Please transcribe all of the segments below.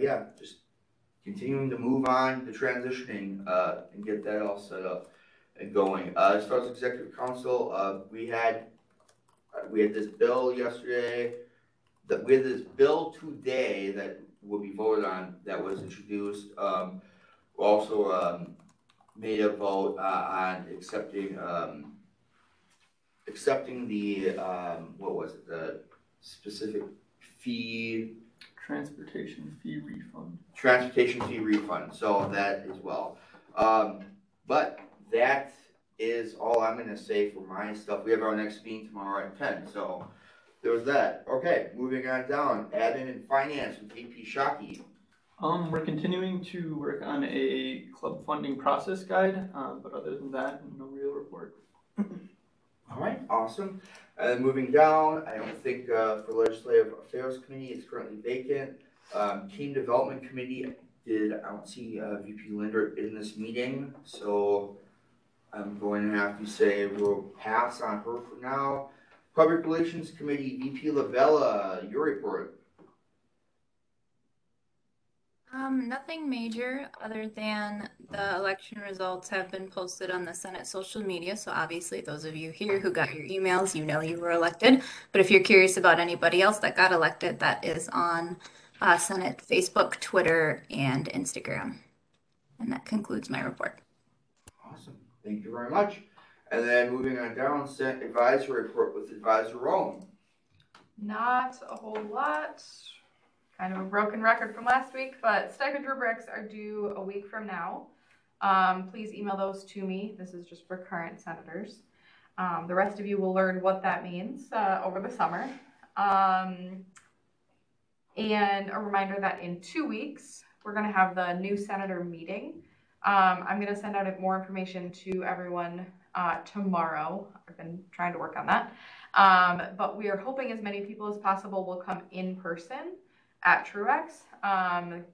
Yeah, just continuing to move on to transitioning and get that all set up and going. As far as executive council, we had this bill yesterday. That we had this bill today that will be voted on that was introduced. We also made a vote on accepting the what was it, the specific fee. Transportation fee refund. Transportation fee refund, so that as well. But that is all I'm gonna say for my stuff. We have our next meeting tomorrow at 10, so there was that. Okay, moving on down, admin and finance with VP Shockey. We're continuing to work on a club funding process guide, but other than that, no real report. All right, awesome. And then moving down, I don't think for Legislative Affairs Committee, it's currently vacant. Team Development Committee, I don't see VP Linder in this meeting, so I'm going to have to say we'll pass on her for now. Public Relations Committee, VP Lavella, your report. Nothing major other than the election results have been posted on the Senate social media. So obviously those of you here who got your emails, you know you were elected. But if you're curious about anybody else that got elected, that is on Senate Facebook, Twitter, and Instagram. And that concludes my report. Awesome. Thank you very much. And then moving on down, Senate Advisory Report with Advisor Rome. Not a whole lot. Kind of a broken record from last week, but stipend rubrics are due a week from now. Please email those to me. This is just for current senators. The rest of you will learn what that means over the summer. And a reminder that in 2 weeks, we're going to have the new senator meeting. I'm going to send out more information to everyone tomorrow. I've been trying to work on that. But we are hoping as many people as possible will come in person at Truex,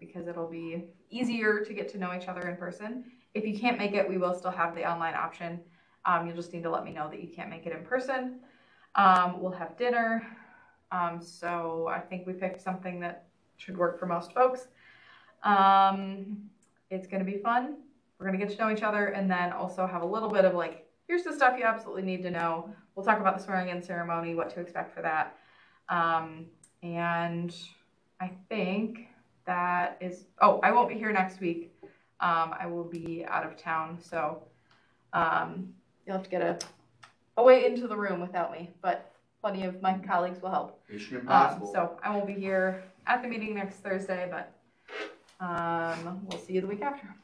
because it'll be easier to get to know each other in person. If you can't make it, we will still have the online option. You'll just need to let me know that you can't make it in person. We'll have dinner. So I think we picked something that should work for most folks. It's going to be fun. We're going to get to know each other and then also have a little bit of like, here's the stuff you absolutely need to know. We'll talk about the swearing in ceremony, what to expect for that. And I think that is, oh, I won't be here next week. I will be out of town, so you'll have to get a way into the room without me, but plenty of my colleagues will help. Mission impossible. So I won't be here at the meeting next Thursday, but we'll see you the week after.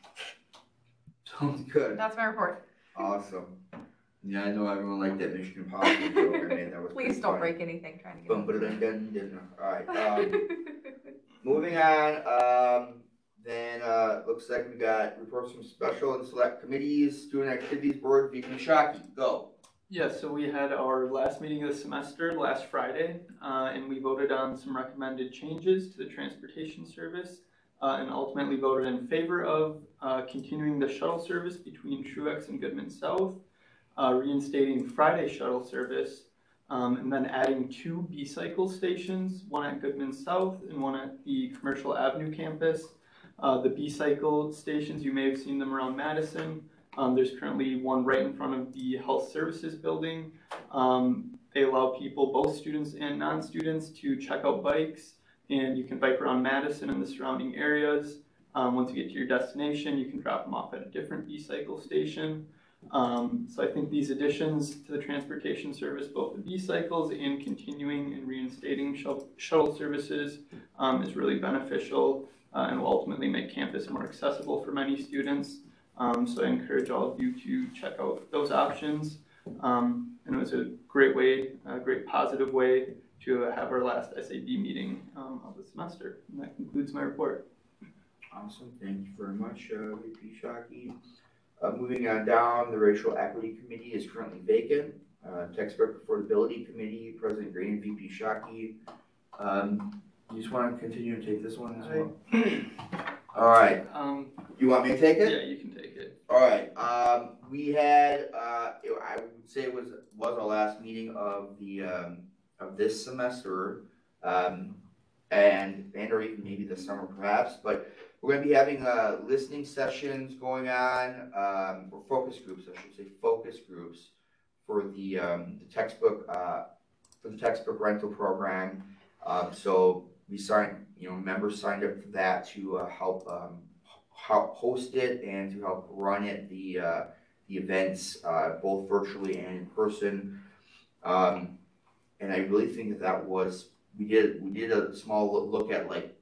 Sounds good. That's my report. Awesome. Yeah, I know everyone liked that Mission Impossible joke. I mean, that was Please don't break anything trying to get Alright, moving on, then looks like we got reports from special and select committees, student activities board, VP Shockey, go. Yeah, so we had our last meeting of the semester last Friday, and we voted on some recommended changes to the transportation service, and ultimately voted in favor of continuing the shuttle service between Truex and Goodman South, reinstating Friday shuttle service, and then adding 2 B-cycle stations, one at Goodman South and one at the Commercial Avenue campus. The B-cycle stations, you may have seen them around Madison. There's currently one right in front of the Health Services building. They allow people, both students and non-students, to check out bikes, and you can bike around Madison and the surrounding areas. Once you get to your destination, you can drop them off at a different B-cycle station. So I think these additions to the transportation service, both the B-cycles and continuing and reinstating shuttle services, is really beneficial and will ultimately make campus more accessible for many students. So I encourage all of you to check out those options. And it was a great way, a great positive way to have our last SAB meeting of the semester. And that concludes my report. Awesome, thank you very much, VP Shockey. Moving on down, the Racial Equity Committee is currently vacant. Textbook Affordability Committee, President Green and VP Shockey. You just want to continue and take this one as well? All right. You want me to take it? Yeah, you can take it. All right. We had, I would say it was our last meeting of the of this semester. and or even maybe this summer perhaps, but we're gonna be having, listening sessions going on, or focus groups, I should say, focus groups for the textbook, for the textbook rental program. So we signed, members signed up for that to, help host it and to help run it, the events, both virtually and in person. And I really think that was, we did a small look at like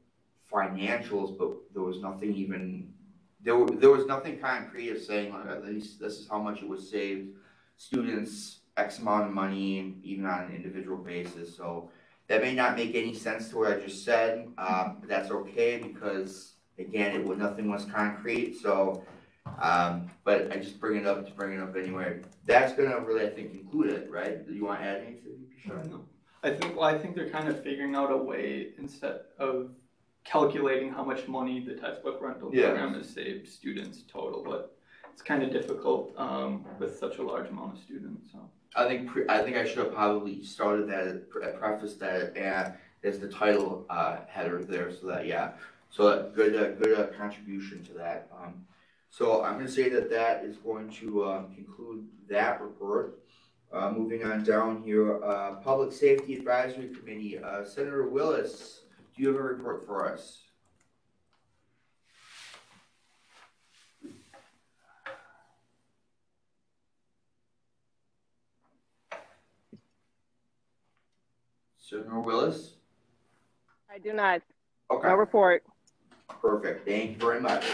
financials, but there was nothing even, there was nothing concrete of saying like, at least this is how much it was saved students X amount of money, even on an individual basis. So that may not make any sense to what I just said, but that's okay because again, nothing was concrete. So, but I just bring it up to bring it up anyway. That's gonna really, I think, include it, right? Do you want to add anything? Sure. No. I think they're kind of figuring out a way instead of calculating how much money the textbook rental program has saved students total, but it's kind of difficult with such a large amount of students. So I think I should have probably started that, prefaced that as the title header there, so that so good contribution to that. So I'm going to say that is going to conclude that report. Moving on down here, Public Safety Advisory Committee, Senator Willis, do you have a report for us? Senator Willis? I do not. Okay. No report. Perfect. Thank you very much.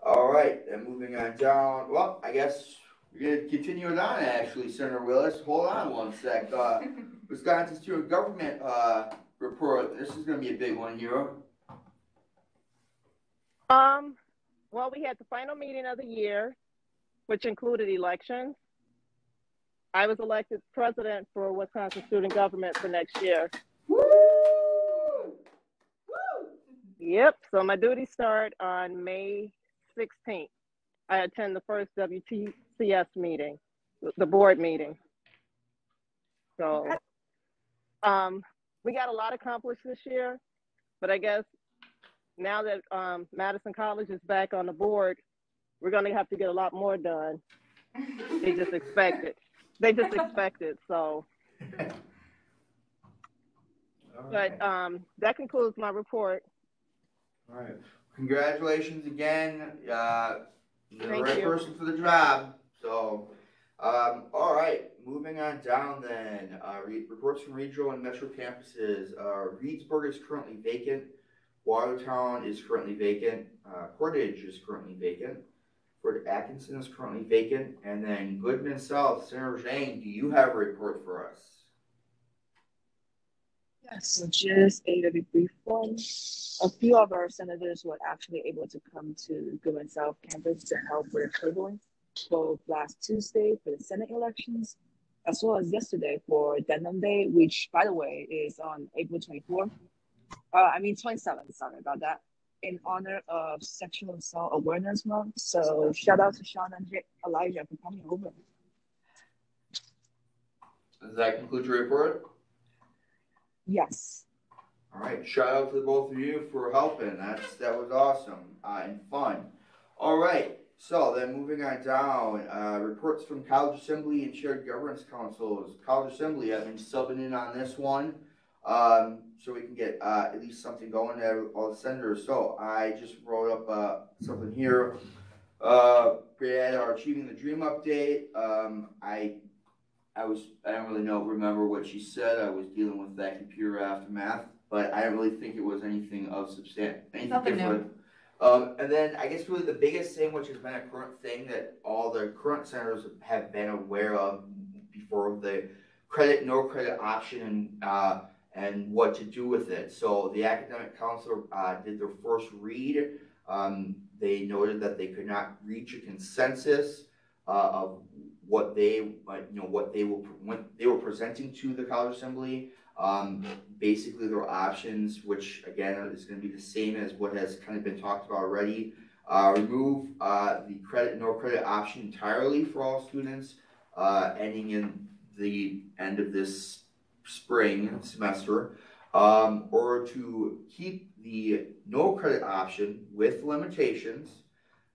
All right, then moving on down. Well, I guess we're going to continue it on, actually, Senator Willis. Hold on one sec. Wisconsin Student Government report. This is going to be a big one here. Well, we had the final meeting of the year, which included elections. I was elected president for Wisconsin Student Government for next year. Woo! Woo! Yep, so my duties start on May 16th. I attend the first WTCS meeting, the board meeting. So we got a lot accomplished this year, but I guess now that Madison College is back on the board, we're going to have to get a lot more done. They just expect it. They just expect it, so. Right. But that concludes my report. All right. Congratulations again. You're the Thank right you. person for the job. So, all right. Moving on down then. Reports from regional and metro campuses. Reedsburg is currently vacant. Watertown is currently vacant. Portage is currently vacant. Fort Atkinson is currently vacant. And then Goodman South. Senator Zhang, do you have a report for us? Yes, so just a very brief one. A few of our senators were actually able to come to Goodman South campus to help with cabling, both last Tuesday for the Senate elections, as well as yesterday for Denim Day, which, by the way, is on April 24th. 27th, sorry about that, in honor of Sexual Assault Awareness Month. So shout out to Sean and Elijah for coming over. Does that conclude your report? Yes. All right, shout out to the both of you for helping. That was awesome and fun. All right, so then moving on down, reports from College Assembly and Shared Governance Councils. College Assembly, I've been subbing in on this one, so we can get at least something going there with all the senators. So I just wrote up something here. We had our Achieving the Dream update. I don't really remember what she said. I was dealing with that computer aftermath, but I don't really think it was anything of substance, anything Nothing different. And then I guess really the biggest thing, which has been a current thing that all the current senators have been aware of before, the credit, no credit option and what to do with it. So the academic council did their first read. They noted that they could not reach a consensus of what they were presenting to the College Assembly. Basically their options, which again is going to be the same as what has kind of been talked about already. Remove the credit, no credit option entirely for all students, ending in the end of this spring semester. or to keep the no credit option with limitations,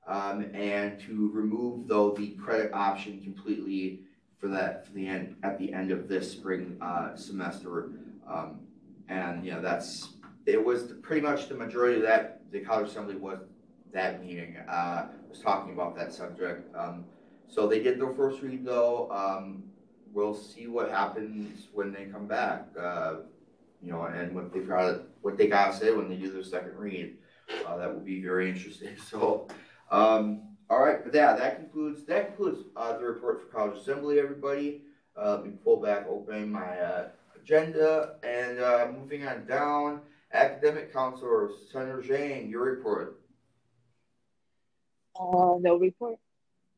and to remove though the credit option completely for the end at the end of this spring semester. And it was pretty much the majority of that. The college assembly was that meeting was talking about that subject. So they did their first read though. We'll see what happens when they come back. And what they gotta say when they do their second read. That will be very interesting. So, all right, but yeah, that concludes the report for college assembly. Everybody, let me pull back open my agenda and moving on down. Academic counselor Senator Zhang, your report. No report.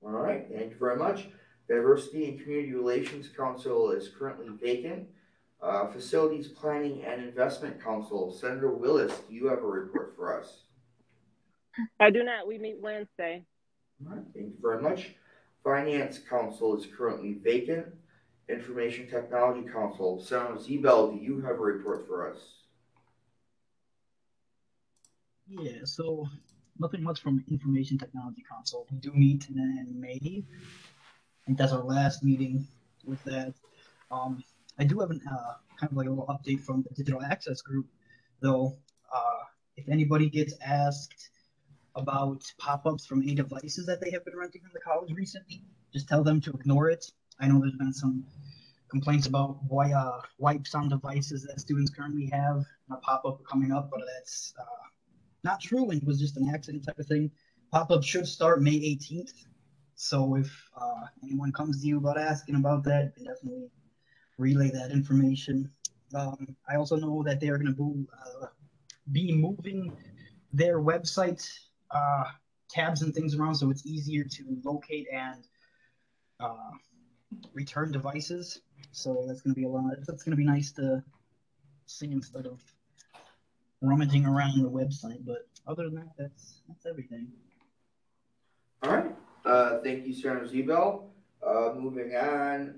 All right, thank you very much. Diversity and Community Relations Council is currently vacant. Facilities Planning and Investment Council, Senator Willis, do you have a report for us? I do not. We meet Wednesday. All right, thank you very much. Finance Council is currently vacant. Information Technology Council, Senator Zebel, do you have a report for us? Yeah, so nothing much from Information Technology Council. We do meet in May. I think that's our last meeting with that. I do have an kind of like a little update from the Digital Access Group, though. If anybody gets asked about pop-ups from any devices that they have been renting from the college recently, just tell them to ignore it. I know there's been some complaints about wipes on devices that students currently have, and a pop-up coming up, but that's not true, and it was just an accident type of thing. Pop-up should start May 18th, so if anyone comes to you about asking about that, you can definitely relay that information. I also know that they are going to be moving their website tabs and things around, so it's easier to locate and return devices. So that's going to be that's going to be nice to see instead of rummaging around the website. But other than that, that's everything. All right. Thank you, Senator Zebel. Moving on,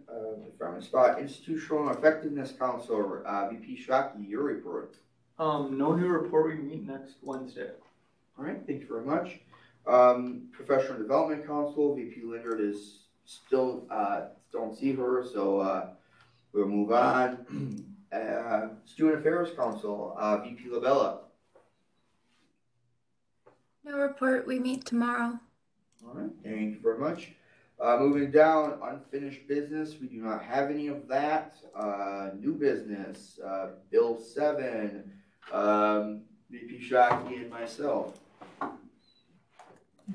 from a spot, Institutional Effectiveness Council, VP Shockey, your report. No new report. We meet next Wednesday. All right, thank you very much. Professional Development Council, VP Lindard is still don't see her, so we'll move on. Student Affairs Council, VP Labella. No report. We meet tomorrow. All right, thank you very much. Moving down, unfinished business, we do not have any of that. New business, Bill 7, VP Shockey and myself.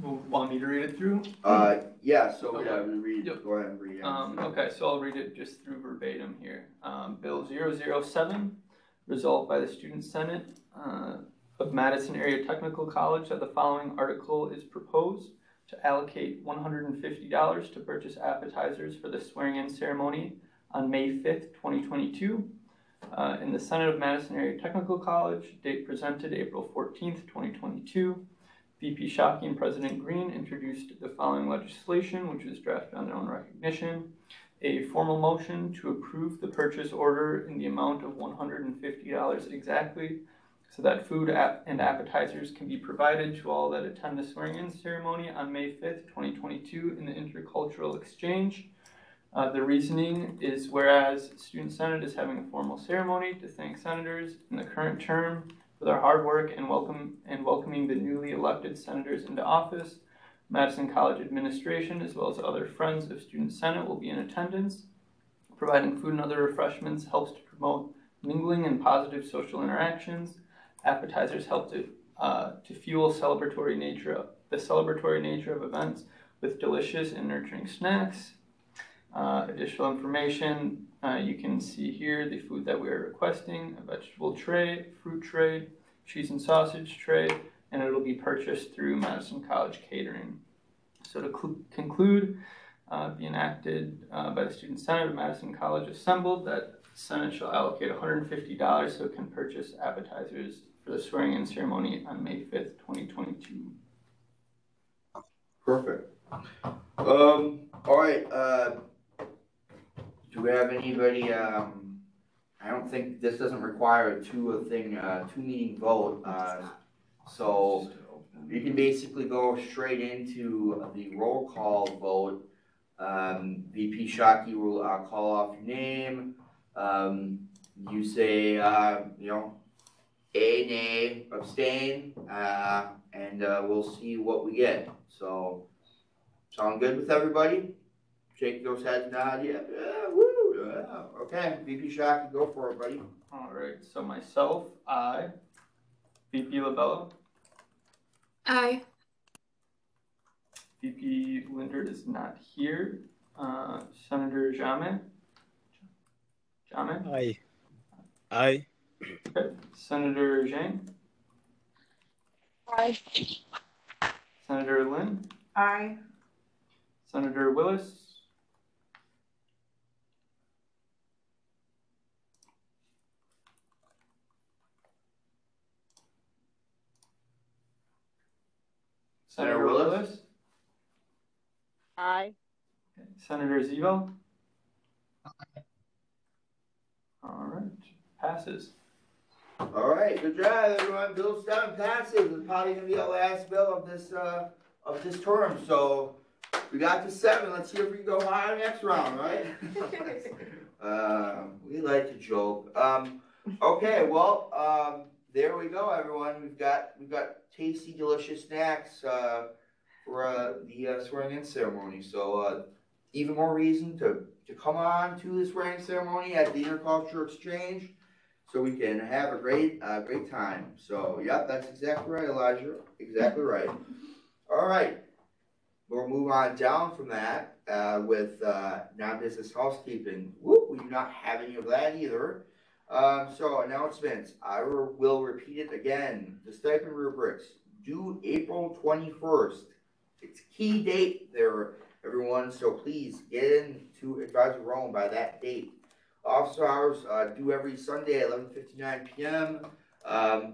Want me to read it through? Yeah, so Okay. yeah, we read, Yep. go ahead and read it. Okay, so I'll read it just through verbatim here. Bill 007, resolved by the Student Senate of Madison Area Technical College that the following article is proposed: to allocate $150 to purchase appetizers for the swearing-in ceremony on May 5th, 2022. In the Senate of Madison Area Technical College, date presented April 14th, 2022. VP Shockey and President Green introduced the following legislation, which is drafted on their own recognition. A formal motion to approve the purchase order in the amount of $150 exactly, so that food and appetizers can be provided to all that attend the swearing-in ceremony on May 5th, 2022 in the Intercultural Exchange. The reasoning is whereas Student Senate is having a formal ceremony to thank senators in the current term for their hard work and welcoming the newly elected senators into office, Madison College administration as well as other friends of Student Senate will be in attendance. Providing food and other refreshments helps to promote mingling and positive social interactions. Appetizers help to fuel the celebratory nature of events with delicious and nurturing snacks. Additional information, you can see here the food that we are requesting: a vegetable tray, fruit tray, cheese and sausage tray, and it'll be purchased through Madison College Catering. So to conclude, be enacted by the Student Senate of Madison College assembled that the Senate shall allocate $150 so it can purchase appetizers for the swearing-in ceremony on May 5th, 2022. Perfect. All right, do we have anybody I don't think, this doesn't require a two meeting vote, so you can basically go straight into the roll call vote. VP Shockey will call off your name. You say, you know, A, nay, abstain, and we'll see what we get. So, sound good with everybody? Shake those heads, nod, yeah, woo, yeah. Okay, VP Shockey, go for it, buddy. All right, so myself, I, VP LaBella, Aye. VP Lindert is not here. Senator Jammeh? Jammeh? Aye. Aye. Okay. Senator Zhang? Aye. Senator Lin? Aye. Senator Willis? Senator Willis? Aye. Okay. Senator Zebo? All right, passes. All right, good job, everyone. Bill 7 passes. It's probably gonna be our last bill of this term. So we got to 7. Let's see if we can go higher next round, right? We like to joke. Okay, well, there we go, everyone. We've got tasty, delicious snacks for the swearing-in ceremony. So even more reason to come on to the swearing ceremony at the Intercultural Exchange, so we can have a great time. So, yep, that's exactly right, Elijah. Exactly right. All right, we'll move on down from that with non-business housekeeping. Whoop, we do not have any of that either. So, announcements. I will repeat it again. The stipend rubrics due April 21st. It's a key date there, everyone. So please get into Advisor Rome by that date. Office hours due every Sunday at 11:59 p.m.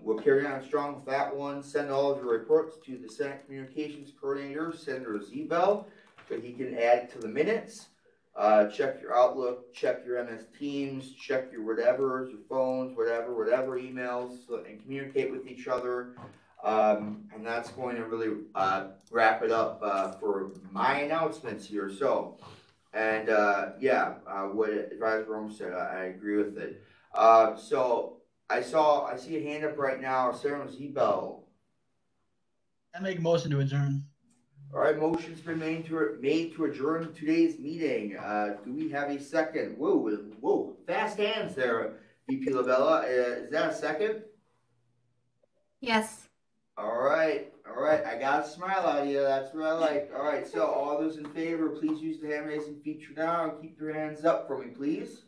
We'll carry on strong with that one. Send all of your reports to the Senate Communications Coordinator, Senator Zebel, so he can add it to the minutes. Check your Outlook, check your MS Teams, check your whatevers, your phones, whatever emails, and communicate with each other. And that's going to really wrap it up for my announcements here. So, and yeah, what Advisor Rome said, I agree with it. So I see a hand up right now, Sarah Zebel. I make a motion to adjourn. All right, motion's been made to adjourn today's meeting. Do we have a second? Whoa, fast hands there, VP LaBella. Is that a second? Yes. All right, I got a smile out of you, that's what I like. All right, so all those in favor, please use the hand raising feature now and keep your hands up for me, please.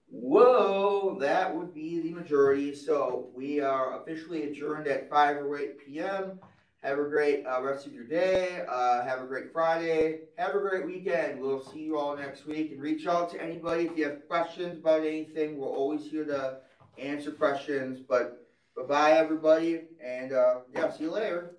Whoa, that would be the majority. So we are officially adjourned at 5:08 p.m. Have a great rest of your day. Have a great Friday. Have a great weekend. We'll see you all next week. And reach out to anybody if you have questions about anything. We're always here to answer questions. But bye-bye, everybody. And yeah, see you later.